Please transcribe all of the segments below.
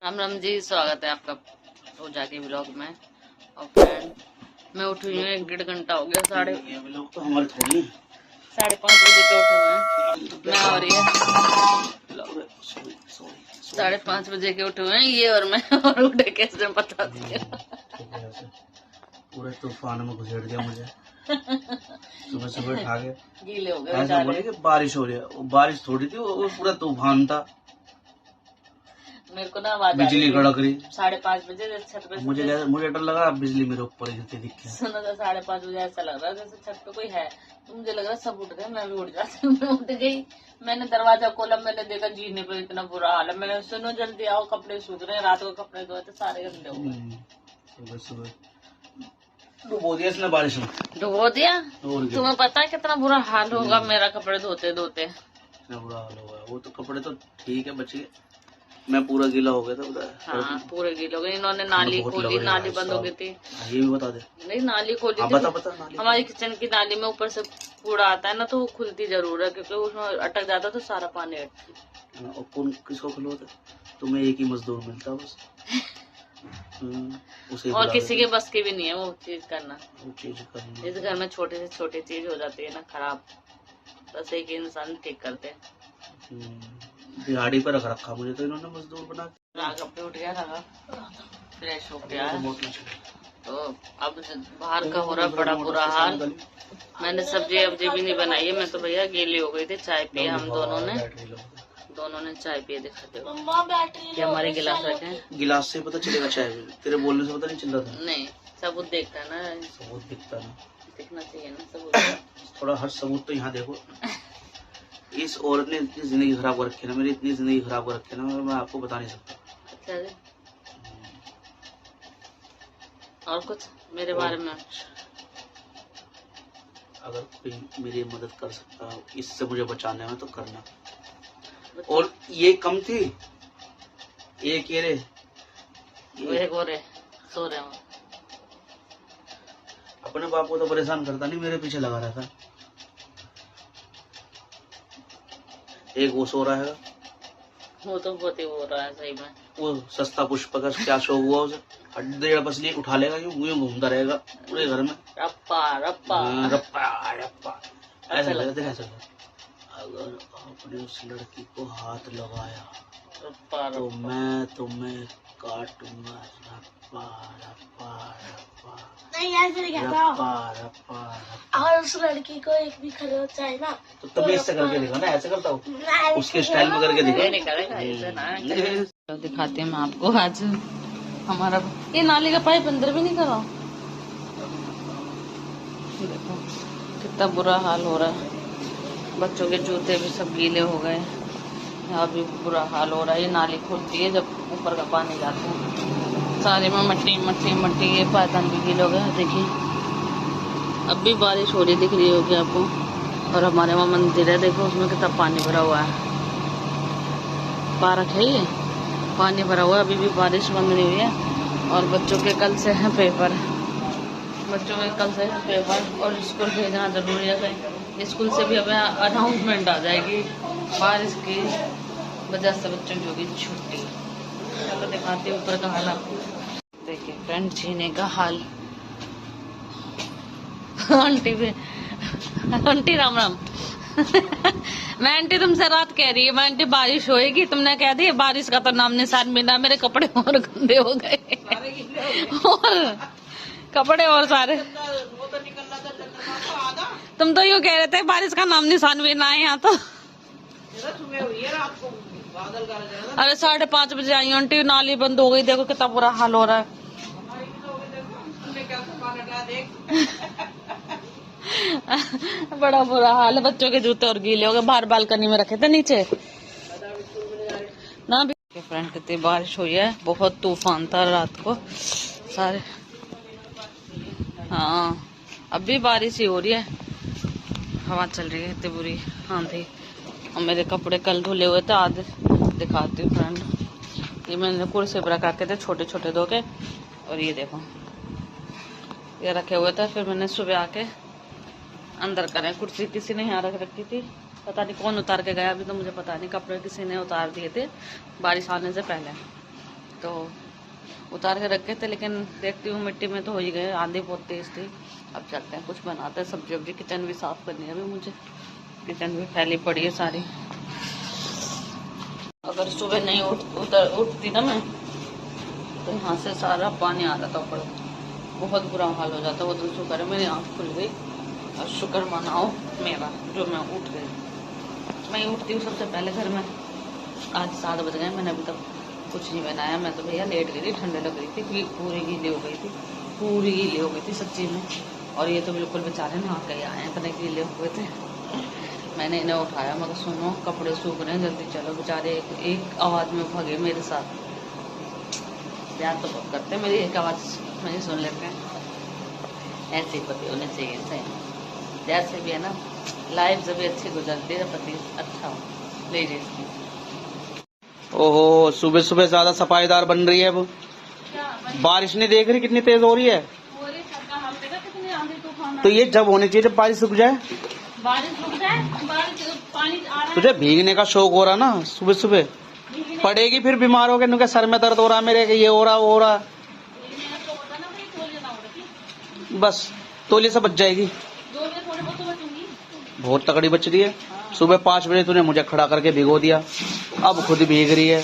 राम राम जी, स्वागत है आपका रोजा के ब्लॉग में। और फ्रेंड, मैं उठी हुई हूँ 1-1.5 घंटा हो गया। 5:30 बजे के उठे हुए हैं। मैं और ये 5:30 बजे के उठे हुए हैं ये और मैं। और उठे कैसे पता दिया, पूरे तूफान में घुसेड़ दिया मुझे। सुबह सुबह उठा के गीले हो गए। ऐसा बोले कि बारिश हो रही है, वो बारिश थोड़ी थी, वो पूरा तूफान था। मेरे को ना आवाज बिजली कड़क रही 5:30 बजे छत पे। मुझे डर लगा बिजली मेरे ऊपर गिरती दिखे। सुनो तो 5:30 बजे ऐसा लग रहा है जैसे छत पे कोई है। तो मुझे लग रहा है सब उठ गए, मैं भी उठ जाती हूँ। मैं उठ गई, मैंने दरवाजा खोला, मैंने देखा जीने पे इतना बुरा हाल है। मैंने सुनो जल्दी आओ, कपड़े सूख रहे हैं, रात को कपड़े धोए थे सारे गंदे हो गए। सुबह सुबह डुबो दिया इसने बारिश में। डुबो दिया। तुम्हें पता है कितना बुरा हाल होगा मेरा कपड़े धोते धोते। इतना बुरा हाल होगा। वो तो कपड़े तो ठीक है बच गए, मैं पूरा गीला हो गया था। हाँ, पूरे गीले हो गए। इन्होंने नाली खोली, नाली बंद हो गई थी। ये भी बता दे। नहीं, नाली खोली थी। बता नाली। हमारी किचन की नाली में ऊपर से कूड़ा आता है ना, तो वो खुलती जरूर है, क्योंकि उसमें अटक जाता तो सारा पानी अटक। और कौन किसको खुलवाता? तुम्हें एक ही मजदूर मिलता बस। उसे और किसी के बस की भी नहीं है वो चीज करना। करना। इस घर में छोटे से छोटी चीज हो जाती है ना खराब, बस एक इंसान ठीक करते हैं। दिहाड़ी पर रखा मुझे तो इन्होंने मजदूर बना के। राघव पे उठ गया, राघव फ्रेश हो गया। तो अब बाहर का हो रहा बड़ा बुरा हाल। मैंने सब्जी अब्जी भी नहीं बनाई है, मैं तो भैया गीली हो गई थी। चाय पिए हम दोनों ने चाय पिए। दिखाते हो कि हमारे गिलास रखे। गिलास से पता चलेगा चाय भी, तेरे बोलने से पता नहीं चल रहा था। नहीं, सबूत देखता है ना। सबूत दिखता ना, दिखना चाहिए ना सबूत। थोड़ा हर सबूत तो यहाँ देखो। इस औरत ने इतनी जिंदगी खराब कर रखी है ना, मेरी इतनी जिंदगी खराब कर रखी है ना, मैं आपको बता नहीं सकता। अच्छा जी, और कुछ मेरे बारे में? अगर कोई मेरी मदद कर सकता है इससे मुझे बचाने में तो करना। और ये कम थी, एक ये रे गोरे सो रहे हो। अपने बाप को तो परेशान करता नहीं, मेरे पीछे लगा रहता। एक वो सो रहा है, वो तो बहुत ही हो रहा है सही में। वो सस्ता पुष्प का क्या शो हुआ उसे, 1.5 पसली उठा लेगा, यूं घूमता रहेगा पूरे घर में। रप्पा रप्पा रप्पा रप्पा ऐसा लगता है। अगर आपने उस लड़की को हाथ लगाया तो मैं तुम्हें काटूंगा। रप्पा रप्पा रप्पा। नहीं ऐसे नहीं कहता। और उस लड़की को एक भी खरोच चाहिए ना, तो तुम्हें इससे करके दिखा ना, ऐसे करता हूँ उसके स्टाइल में करके दिखा। नहीं करेगा ऐसे ना। तो दिखाती हूँ मैं आपको आज हमारा ये नाली का पाइप अंदर भी नहीं करा। देखो कितना बुरा हाल हो रहा है। बच्चों के जूते भी सब गीले हो गए। यहाँ भी बुरा हाल हो रहा है। ये नाली खुलती है जब ऊपर का पानी जाता है, सारे में मट्टी मट्टी मट्टी। ये पायदान भी गीले हो गए। देखिए अब भी बारिश हो रही दिख रही होगी आपको। और हमारे वहाँ मंदिर है, देखो उसमें कितना पानी भरा हुआ है। पार्क है ये, पानी भरा हुआ है। अभी भी बारिश बंद नहीं हुई है। और बच्चों के कल से है पेपर, और स्कूल भेजना जरूरी है। स्कूल से भी हमें अनाउंसमेंट आ जाएगी बारिश की वजह से बच्चों की होगी छुट्टी। तो दिखाती ऊपर का हाल आपको। देखिए फ्रेंड, जीने का हाल। आंटी राम राम। मैं आंटी तुमसे रात कह रही है, मैं आंटी बारिश होएगी, तुमने कह दी बारिश का तो नाम निशान मिला। मेरे कपड़े और गंदे हो गए और कपड़े और सारे। तुम तो यूँ कह रहे थे बारिश का नाम निशान भी ना है यहाँ तो। अरे 5:30 बजे आई आंटी, नाली बंद हो गई। देखो कितना बुरा हाल हो रहा है। बड़ा बुरा हाल है। बच्चों के जूते और गीले हो गए। बाहर बालकनी में रखे थे नीचे ना भी। फ्रेंड कितनी बारिश हुई है, बहुत तूफान था रात को सारे। हाँ अब भी बारिश ही हो रही है, हवा चल रही है इतनी बुरी आंधी। और मेरे कपड़े कल धुले हुए थे आधे, दिखाती हूँ फ्रेंड। ये मैंने कुर्सी पर रखा के थे छोटे छोटे धो के। और ये देखो ये रखे हुए थे, फिर मैंने सुबह आके अंदर करें। कुर्सी किसी ने यहाँ रख रखी थी, पता नहीं कौन उतार के गया, अभी तो मुझे पता नहीं। कपड़े किसी ने उतार दिए थे बारिश आने से पहले। तो उतार के रखे थे, लेकिन देखती हूँ मिट्टी में तो हो ही गए, आंधी बहुत तेज थी। अब चलते हैं कुछ बनाते हैं, सब्जी वब्जी। किचन भी साफ करनी है अभी मुझे, किचन भी फैली पड़ी है सारी। अगर सुबह नहीं उठती ना मैं, तो यहाँ से सारा पानी आ रहा था ऊपर, बहुत बुरा हाल हो जाता। वो तो शुक्र है मेरी आँख खुल गई, और शुक्र मनाओ मेरा जो मैं उठ गई। मैं उठती हूँ सबसे पहले घर में। आज 7 बज गए, मैंने अभी तक कुछ नहीं बनाया। मैं तो भैया लेट गई थी, ठंडे लग रही थी, क्योंकि पूरी गीली हो गई थी, पूरी गीली हो गई थी सच्ची में। और ये तो बिल्कुल बेचारे नहा के आए हैं, इतने गीले हो गए थे। मैंने इन्हें उठाया, मगर सुनो कपड़े सूख रहे हैं, जल्दी चलो। बेचारे एक आवाज़ में भगे मेरे साथ। प्यार तो बहुत करते हैं, मेरी एक आवाज़ मुझे सुन लेते हैं। ऐसे ही पति होने चाहिए, सही जैसे भी है ना, लाइफ जब भी अच्छी गुजरती है, पति अच्छा हो। ले जाइए। ओहो, सुबह सुबह ज्यादा सफाईदार बन रही है। अब बारिश नहीं देख रही कितनी तेज हो रही है। तो ये जब होनी चाहिए जब बारिश रुक जाए। बारिश रुक जाए, बारिश पानी आ रहा है। तुझे भीगने का शौक हो रहा ना सुबह सुबह, पड़ेगी फिर बीमार हो गए। सर में दर्द हो रहा मेरे, ये हो रहा वो हो रहा। बस तोली से बच जाएगी, बहुत तगड़ी बच रही है। सुबह 5 बजे तूने मुझे खड़ा करके भिगो दिया, अब खुद भीग रही है।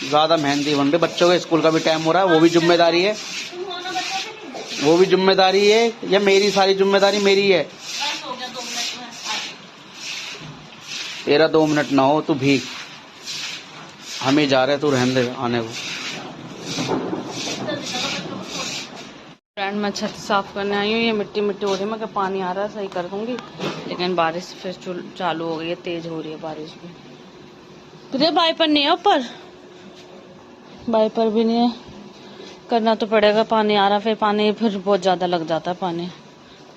ज्यादा मेहनती बन रही। बच्चों के स्कूल का भी टाइम हो रहा है, वो भी जिम्मेदारी है, वो भी जिम्मेदारी है। या मेरी सारी जिम्मेदारी मेरी है। तेरा 2 मिनट ना हो, तू भीग। हम ही जा रहे, तू रहने दे आने को। फ्रेंड, मैं छत साफ करने आई हूँ। ये मिट्टी मिट्टी हो रही है, मैं पानी आ रहा है सही कर दूंगी, लेकिन बारिश फिर चालू हो गई है, तेज हो रही है बारिश भी। तुझे वाइपर नहीं है ऊपर? वाइपर भी नहीं है, करना तो पड़ेगा। पानी आ रहा, फिर पानी फिर बहुत ज्यादा लग जाता है पानी।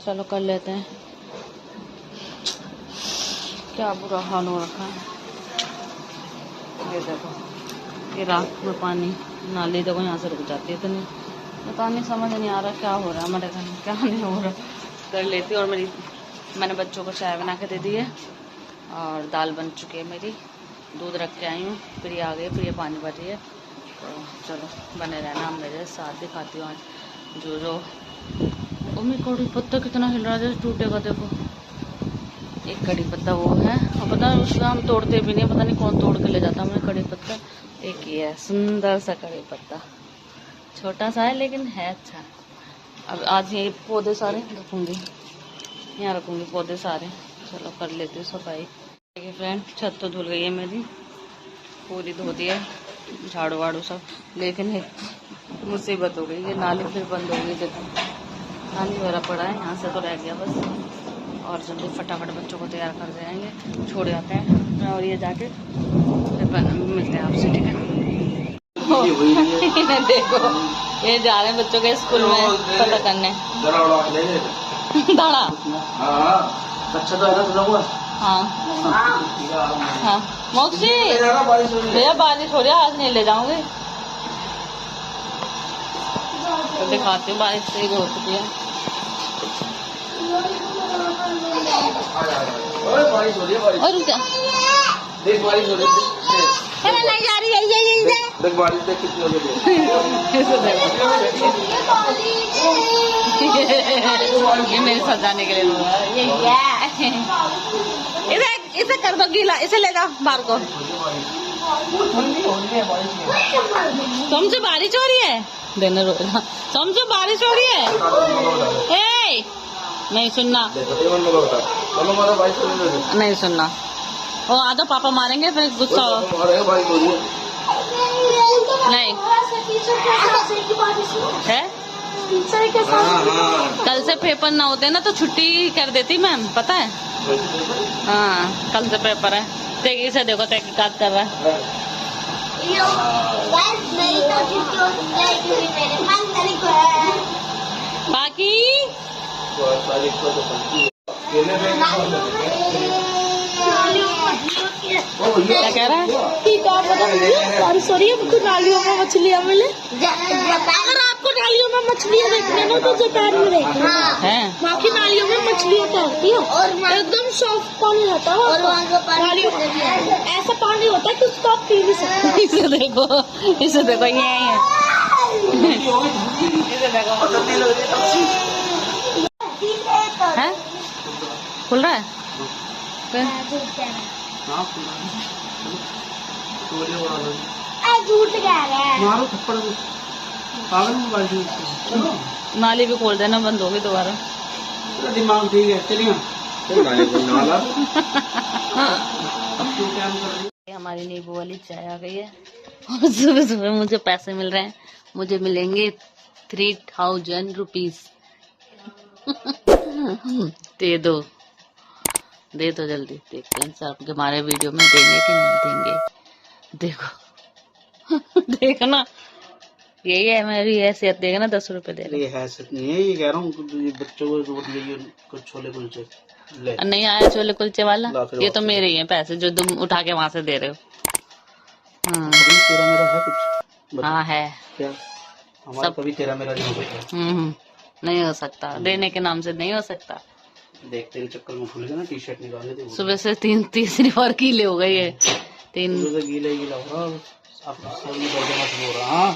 चलो कर लेते हैं। क्या बुरा हाल हो रखा है। ये देखो, ये रात में पानी, नाली देखो यहाँ से रुक जाती है इतनी। पता नहीं, समझ नहीं आ रहा क्या हो रहा है हमारे घर में, क्या नहीं हो रहा। कर लेती। और मैंने बच्चों को चाय बना के दे दी है, और दाल बन चुकी है मेरी। दूध रख के आई हूँ, फिर ये आ गई, फिर ये पानी भर रही है। तो चलो बने रहना मेरे साथ। दिखाती हूँ आज जो मेरी कड़ी पत्ता कितना हिल रहा है, टूटेगा देखो। एक कड़ी पत्ता वो है, और पता है उसका हम तोड़ते भी नहीं, पता नहीं कौन तोड़ के ले जाता हमें कड़ी पत्ता। एक ये है सुंदर सा कड़ी पत्ता, छोटा सा है लेकिन है अच्छा। अब आज ये पौधे सारे रखूँगी, यहाँ रखूँगी पौधे सारे। चलो कर लेती हूँ सफाई। देखिए फ्रेंड, छत तो धुल गई है मेरी, पूरी धो दी है, झाड़ू वाड़ू सब। लेकिन एक मुसीबत हो गई, ये नाली फिर बंद हो गई। देखो नाली भरा पड़ा है, यहाँ से तो रह गया बस। और जल्दी फटाफट बच्चों को तैयार कर जाएंगे, छोड़ जाते हैं। और ये जाके फिर मिलते हैं आपसे, ठीक है। देखो ये जा रहे हैं बच्चों के स्कूल में पता करने। दाड़ा अच्छा तो है। हाँ हाँ मोक्षी भैया, बारिश हो रही है, आज नहीं ले जाऊंगे। तो दिखाती हूँ, बारिश सही हो चुकी है। बारिश हो रही है, और क्या देख बारिश हो रही है, नहीं जा रही है। देख बारिश देख कितनी हो रही है। ये मेरे साथ जाने के लिए इसे कर दो गीला, इसे ले जाओ बाहर को। तुमसे बारिश हो रही है, देने रोएगा। तुमसे बारिश हो रही है, ए नहीं सुनना, नहीं सुनना। ओ आधा पापा मारेंगे, फिर गुस्सा हो। नहीं है, कल से पेपर ना होते ना तो छुट्टी कर देती मैम, पता है। हाँ कल से पेपर है। तेगी से देखो, तहकीकात कर रहा है। बाकी क्या कह रहा है? बारिश हो रही है, नालियों में मछलियाँ मिले। अगर आपको नालियों में मछलियाँ देखनी है ना, तो जापान में देखना है। बाकी नालियों में मछलियाँ तैरती है और एकदम सॉफ्ट पानी रहता है और ऐसा पानी होता है कि उसको आप पी भी सकते हैं। इसे देखो ये है इसे देखो हैं खुल रहा है फिर? झूठ कह रहा है। मारो थप्पड़ पागल मोबाइल नाली भी खोल देना, बंद होगी दोबारा। दिमाग ठीक है चलिए हमारी नींबू वाली चाय आ गई है और सुबह सुबह मुझे पैसे मिल रहे हैं। मुझे मिलेंगे 3000 रुपीज। दे दो जल्दी। देखते हैं सर आपके हमारे वीडियो में देंगे कि नहीं देंगे। देखो देखना यही है मेरी हैसियत। देखना 10 रुपए दे रहे। ये हैसियत नहीं है, ये कह रहा हूँ बच्चों को कुछ छोले कुलचे ले। नहीं आया छोले कुलचे वाला, ये तो वापस मेरे ही हैं पैसे जो तुम उठा के वहां से दे रहे हो। हाँ तेरा मेरा है कुछ? हाँ है क्या हमारा कभी तेरा मेरा नहीं हो सकता। नहीं हो सकता, देने के नाम से नहीं हो सकता। देखते के चक्कर में भूल गया ना, टी शर्ट निकालने थे। सुबह से तीसरी बार गीले हो गई है। गीला हो रहा, अब हो रहा।